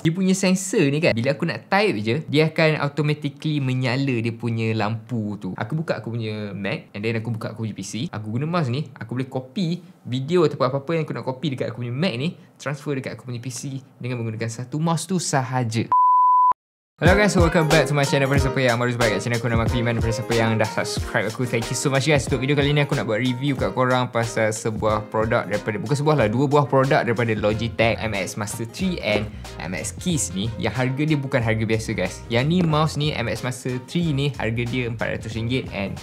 Dia punya sensor ni kan, bila aku nak type je, dia akan automatically menyala dia punya lampu tu. Aku buka aku punya Mac, and then aku buka aku punya PC. Aku guna mouse ni, aku boleh copy video ataupun apa-apa yang aku nak copy dekat aku punya Mac ni, transfer dekat aku punya PC dengan menggunakan satu mouse tu sahaja. Hello guys, welcome back to my channel. Pada siapa yang baru sebab kat channel aku, nama aku Iman. Pada siapa yang dah subscribe aku, thank you so much guys. Untuk video kali ni aku nak buat review kat korang pasal sebuah produk daripada, bukan sebuah lah, dua buah produk daripada Logitech MX Master 3 and MX Keys ni, yang harga dia bukan harga biasa guys. Yang ni mouse ni, MX Master 3 ni harga dia RM400 and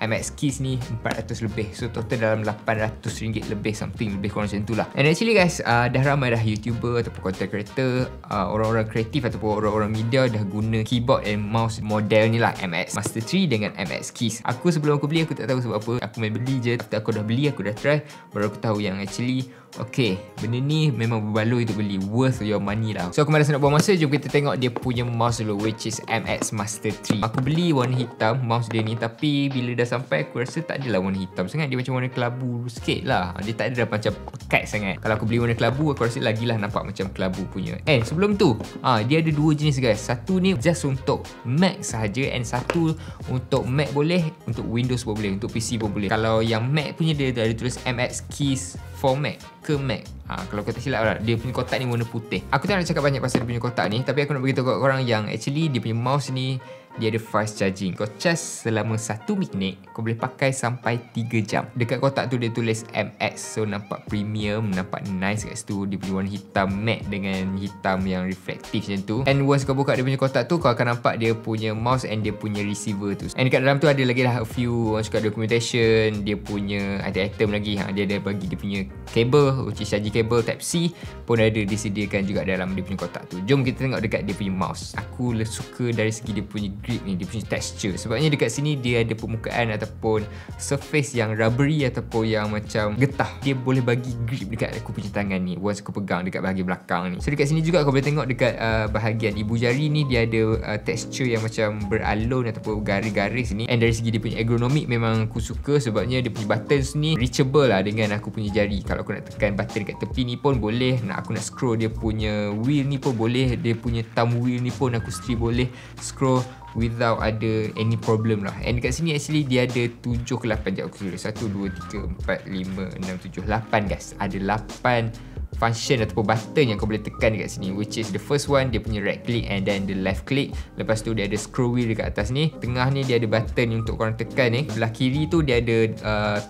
MX Keys ni 400 lebih. So total dalam RM800 lebih, something lebih kurang macam tu lah. And actually guys, dah ramai dah YouTuber ataupun content creator, orang-orang kreatif ataupun orang-orang media dah guna keyboard and mouse model ni lah, MX Master 3 dengan MX Keys. Aku sebelum aku beli, aku tak tahu sebab apa, aku main beli je. After aku dah beli, aku dah try, baru aku tahu yang actually okay, benda ni memang berbaloi untuk beli, worth your money lah. So aku malas nak buang masa, jom kita tengok dia punya mouse dulu, which is MX Master 3. Aku beli warna hitam mouse dia ni, tapi bila dah sampai aku rasa tak adalah warna hitam sangat, dia macam warna kelabu sikit lah. Dia tak ada macam pekat sangat. Kalau aku beli warna kelabu, aku rasa lagilah nampak macam kelabu punya. And sebelum tu, dia ada dua jenis guys. Satu ni just untuk Mac sahaja, and satu untuk Mac boleh, untuk Windows pun boleh, untuk PC pun boleh. Kalau yang Mac punya dia ada tulis MX Keys for Mac ke Mac. Kalau kau tak silap lah, dia punya kotak ni warna putih. Aku tak nak cakap banyak pasal dia punya kotak ni, tapi aku nak beritahu kat korang yang actually dia punya mouse ni, dia ada fast charging. Kau charge selama 1 minit, kau boleh pakai sampai 3 jam. Dekat kotak tu dia tulis MX, so nampak premium, nampak nice kat situ. Dia punya warna hitam matte dengan hitam yang reflektif macam tu. And once kau buka dia punya kotak tu, kau akan nampak dia punya mouse and dia punya receiver tu. And dekat dalam tu ada lagi lah a few, orang cakap documentation, dia punya item lagi. Dia ada bagi dia punya cable, which is charging cable Type C pun ada disediakan juga dalam dia punya kotak tu. Jom kita tengok dekat dia punya mouse. Aku suka dari segi dia punya grip ni, dia punya texture. Sebabnya dekat sini dia ada permukaan ataupun surface yang rubbery ataupun yang macam getah. Dia boleh bagi grip dekat aku punya tangan ni once aku pegang dekat bahagian belakang ni. So dekat sini juga kau boleh tengok dekat bahagian ibu jari ni, dia ada texture yang macam beralun ataupun garis-garis ni. And dari segi dia punya ergonomik memang aku suka, sebabnya dia punya buttons ni reachable lah dengan aku punya jari. Kalau aku nak tekan button dekat tepi ni pun boleh, aku nak scroll dia punya wheel ni pun boleh, dia punya thumb wheel ni pun aku still boleh scroll without ada any problem lah. And dekat sini actually dia ada 7 ke 8, sekejap aku tulis 1, 2, 3, 4, 5, 6, 7, 8 guys. Ada 8 function ataupun button yang kau boleh tekan dekat sini, which is the first one, dia punya right click and then the left click. Lepas tu dia ada scroll wheel dekat atas ni. Tengah ni dia ada button ni untuk korang tekan ni. Belah kiri tu dia ada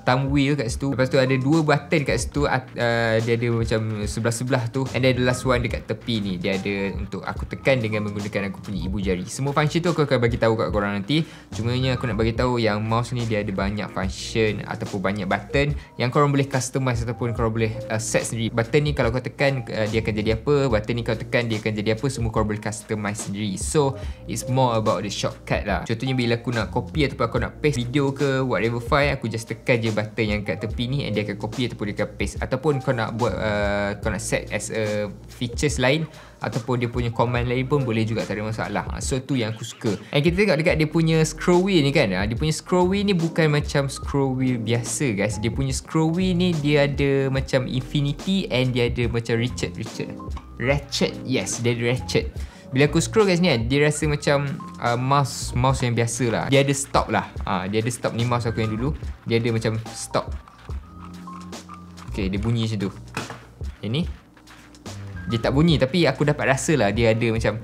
thumb wheel kat situ. Lepas tu ada 2 button kat situ, dia ada macam sebelah-sebelah tu. And then the last one dekat tepi ni, dia ada untuk aku tekan dengan menggunakan aku punya ibu jari. Semua function tu aku akan bagi tahu kat korang nanti. Cumanya aku nak bagi tahu yang mouse ni dia ada banyak function ataupun banyak button yang korang boleh customize ataupun korang boleh set sendiri. Button ni kalau kau tekan dia akan jadi apa, button ni kau tekan dia akan jadi apa, semua kau boleh customize sendiri. So it's more about the shortcut lah. Contohnya bila aku nak copy ataupun aku nak paste video ke whatever file, aku just tekan je button yang kat tepi ni and dia akan copy ataupun dia akan paste. Ataupun kau nak buat kau nak set as a features lain ataupun dia punya command lain pun boleh juga, tak ada masalah. So tu yang aku suka. And kita tengok dekat dia punya scroll wheel ni kan, dia punya scroll wheel ni bukan macam scroll wheel biasa guys. Dia punya scroll wheel ni dia ada macam infinity and dia ada macam ratchet. Yes, dia ada ratchet. Bila aku scroll guys ni, dia rasa macam mouse yang biasa lah. Dia ada stop lah. Dia ada stop. Ni mouse aku yang dulu, dia ada macam stop. Okay, dia bunyi macam tu. Ini dia tak bunyi, tapi aku dapat rasa lah dia ada macam,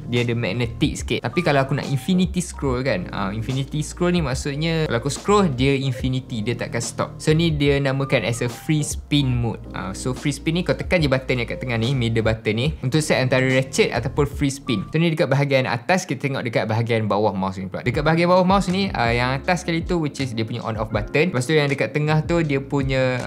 dia ada magnetic sikit. Tapi kalau aku nak infinity scroll kan, infinity scroll ni maksudnya kalau aku scroll dia infinity, dia takkan stop. So ni dia namakan as a free spin mode. So free spin ni kau tekan je button yang kat tengah ni, middle button ni, untuk set antara ratchet ataupun free spin. So ni dekat bahagian atas, kita tengok dekat bahagian bawah mouse ni pula. Dekat bahagian bawah mouse ni, yang atas sekali tu which is dia punya on off button. Lepas tu yang dekat tengah tu dia punya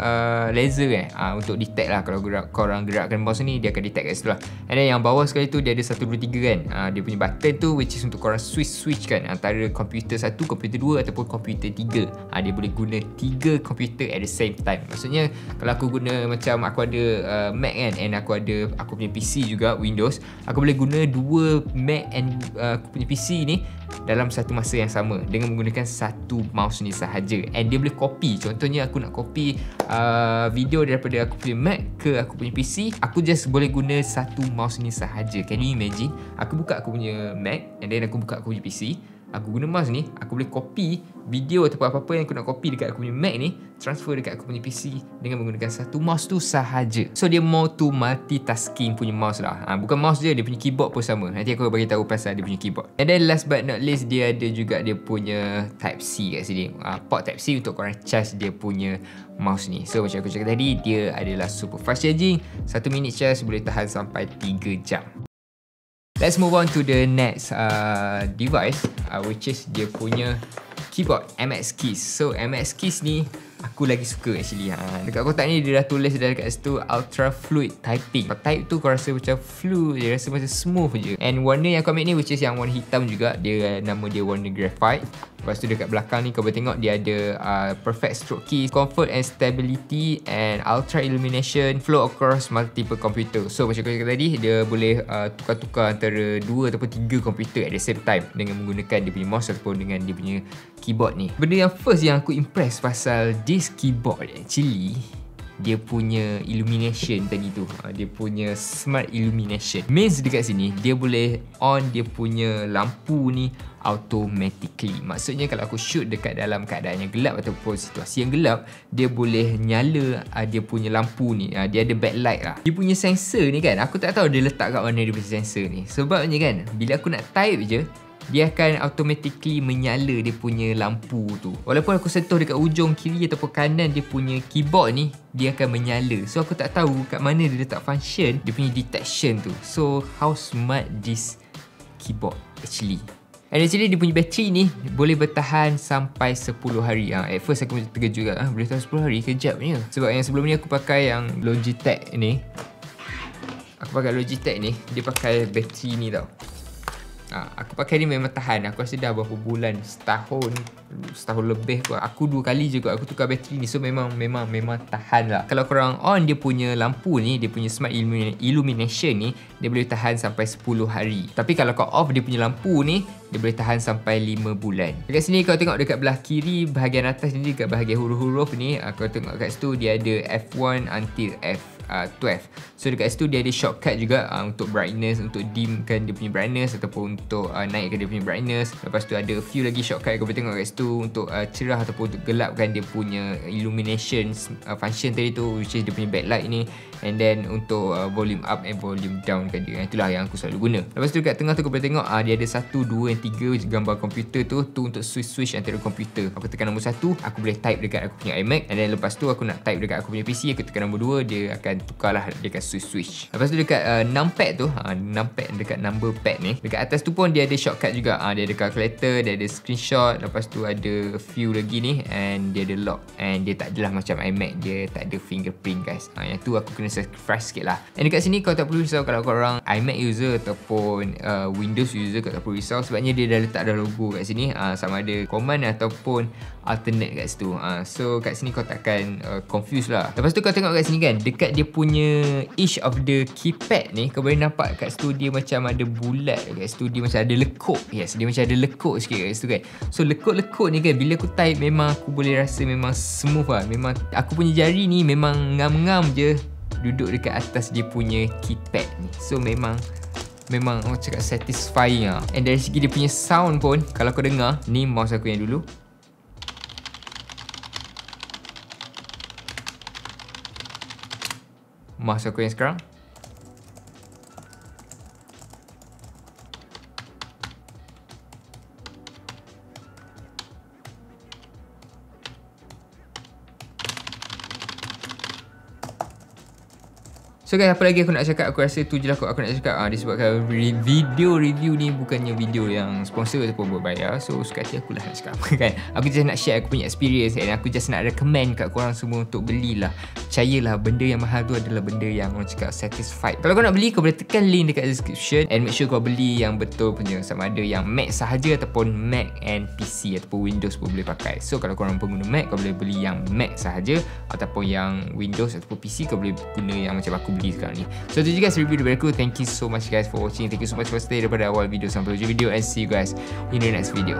laser untuk detect lah. Kalau korang gerakkan mouse ni, dia akan detect kat situ lah. And then yang bawah sekali tu dia ada 1, 2, 3 kan. Dia punya button tu which is untuk korang switch kan antara komputer 1, komputer 2 ataupun komputer 3. Dia boleh guna 3 komputer at the same time. Maksudnya kalau aku guna macam aku ada Mac kan, and aku ada aku punya PC juga Windows, aku boleh guna 2 Mac and aku punya PC ni dalam satu masa yang sama dengan menggunakan satu mouse ni sahaja. And dia boleh copy. Contohnya aku nak copy video daripada aku punya Mac ke aku punya PC, aku just boleh guna satu mouse ni sahaja. Can you imagine? Aku buka aku punya Mac and then aku buka aku punya PC, aku guna mouse ni, aku boleh copy video ataupun apa-apa yang aku nak copy dekat aku punya Mac ni, transfer dekat aku punya PC dengan menggunakan satu mouse tu sahaja. So dia more to multitasking punya mouse lah. Bukan mouse je, dia punya keyboard pun sama. Nanti aku bagi tahu pasal dia punya keyboard. And then last but not least, dia ada juga dia punya Type-C kat sini. Port Type-C untuk korang charge dia punya mouse ni. So macam aku cakap tadi, dia adalah super fast charging. 1 minit charge boleh tahan sampai 3 jam. Let's move on to the next device, which is dia punya keyboard, MX Keys. So MX Keys ni aku lagi suka actually. Dekat kotak ni dia dah tulis dah dekat situ Ultra Fluid Typing. Kalau type tu kau rasa macam fluid, dia rasa macam smooth je. And warna yang aku ambil ni which is yang warna hitam juga, dia nama dia warna graphite. Lepas tu dekat belakang ni kau boleh tengok dia ada perfect stroke key, comfort and stability, and ultra illumination, flow across multiple computer. So macam aku cakap tadi, dia boleh tukar-tukar antara 2 ataupun 3 komputer at the same time dengan menggunakan dia punya mouse ataupun dengan dia punya keyboard ni. Benda yang first yang aku impress pasal this keyboard actually, dia punya illumination tadi tu, dia punya smart illumination means dekat sini dia boleh on dia punya lampu ni automatically. Maksudnya kalau aku shoot dekat dalam keadaan yang gelap ataupun situasi yang gelap, dia boleh nyala dia punya lampu ni. Dia ada backlight lah. Dia punya sensor ni kan, aku tak tahu dia letak kat mana dia punya sensor ni. Sebabnya kan, bila aku nak type je, dia akan automatically menyala dia punya lampu tu. Walaupun aku sentuh dekat ujung kiri ataupun kanan dia punya keyboard ni, dia akan menyala. So aku tak tahu kat mana dia letak function dia punya detection tu. So how smart this keyboard actually. And actually dia punya bateri ni boleh bertahan sampai 10 hari. At first aku macam terkejut juga, boleh tahan 10 hari, kejapnya. Sebab yang sebelum ni aku pakai yang Logitech ni. Aku pakai Logitech ni, dia pakai bateri ni tau. Aku pakai ni memang tahan. Aku rasa dah berapa bulan, setahun lebih kot. Aku 2 kali juga aku tukar bateri ni. So memang tahan lah. Kalau korang on dia punya lampu ni, dia punya smart illumination ni, dia boleh tahan sampai 10 hari. Tapi kalau kau off dia punya lampu ni, dia boleh tahan sampai 5 bulan. Dekat sini kau tengok dekat belah kiri bahagian atas ni, dekat bahagian huruf-huruf ni, kau tengok kat situ dia ada F1 until F12. So dekat situ dia ada shortcut juga untuk brightness, untuk dimkan dia punya brightness ataupun untuk naikkan dia punya brightness. Lepas tu ada few lagi shortcut kau boleh tengok kat situ untuk cerah ataupun untuk gelapkan dia punya illumination function tadi tu, which is dia punya backlight ni. And then untuk volume up and volume down kan dia. Itulah yang aku selalu guna. Lepas tu dekat tengah tu kau boleh tengok dia ada 1, 2 dan 3 gambar komputer tu untuk switch antara komputer. Aku tekan nombor 1, aku boleh type dekat aku punya iMac. And then lepas tu aku nak type dekat aku punya PC, aku tekan nombor 2, dia akan tukarlah, dia akan switch. Lepas tu dekat numpad tu, numpad dekat number pad ni, dekat atas tu pun dia ada shortcut juga. Dia ada calculator, dia ada screenshot, lepas tu ada few lagi ni, and dia ada lock. And dia tak adalah macam iMac, dia tak ada fingerprint guys. Yang tu aku kena sacrifice sikit lah. And dekat sini kau tak perlu risau kalau korang iMac user ataupun Windows user, kau tak perlu risau sebabnya dia dah letak dah logo kat sini, sama ada command ataupun alternate kat situ. So kat sini kau takkan confuse lah. Lepas tu kau tengok kat sini kan, dekat dia punya each of the keypad ni, kau boleh nampak kat situ dia macam ada bulat, kat situ dia macam ada lekuk. Yes, dia macam ada lekuk sikit kat situ kan. So lekuk-lekuk ni kan, bila aku type memang aku boleh rasa memang smooth lah. Memang aku punya jari ni memang ngam-ngam je duduk dekat atas dia punya keypad ni. So memang orang cakap satisfying lah. And dari segi dia punya sound pun, kalau kau dengar, ni mouse aku yang dulu, mouse aku yang sekarang, so guys, apa lagi aku nak cakap? Aku rasa tu je lah aku nak cakap. Disebabkan video review ni bukannya video yang sponsor ataupun berbayar. So suka hati aku lah nak cakap kan. Aku just nak share aku punya experience, and aku just nak recommend kat korang semua untuk belilah percayalah benda yang mahal tu adalah benda yang orang cakap satisfied. Kalau kau nak beli, kau boleh tekan link dekat description and make sure kau beli yang betul punya, sama ada yang Mac sahaja ataupun Mac and PC ataupun Windows pun boleh pakai. So kalau korang pengguna Mac, kau boleh beli yang Mac sahaja, ataupun yang Windows ataupun PC kau boleh guna yang macam aku beli sekarang ni. So itu je guys review daripada aku. Thank you so much guys for watching. Thank you so much for stay daripada awal video sampai hujung video, and see you guys in the next video.